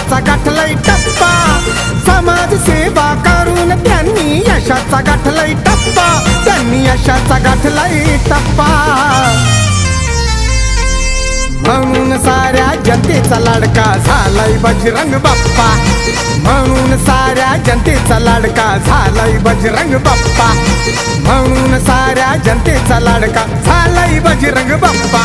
यशाचा गाठलाय टप्पा, समाजसेवा करून त्यांनी यशाचा गाठलाय टप्पा, त्यांनी यशाचा गाठलाय टप्पा। म्हणून साऱ्या जनतेचा लाडका झालाय बजरंग बाप्पा, म्हणून साऱ्या जनतेचा लाडका झालाय बजरंग बाप्पा, म्हणून साऱ्या जनतेचा लाडका झालाय बजरंग बाप्पा।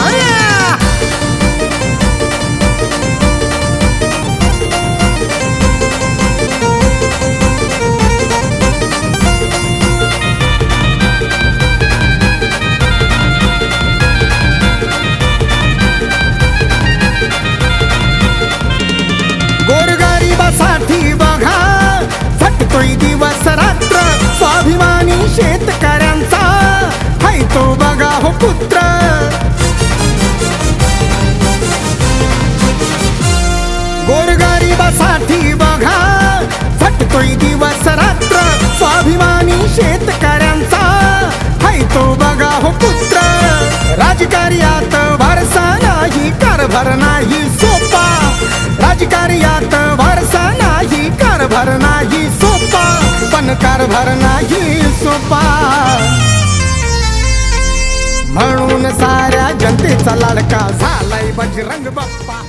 गोरगरिबासाठी बघा झटतोय दिवस रात्र, स्वाभिमानी शेतकऱ्यांचा हाय तो बघा हो पुत्र। गोरगरिबासाठी बघा झटतोय दिवस रात्र, स्वाभिमानी शेतकऱ्यांचा हाय तो बघा हो पुत्र। राजकार्यात भरसा नाही, कारभार नाही सोपा, राजकार्यात भरसा नाही, कारभार नाही सोपा, पण कारभार नाही सोपा। म्हणून साऱ्या जनतेचा लाडका झालाय बजरंग बाप्पा।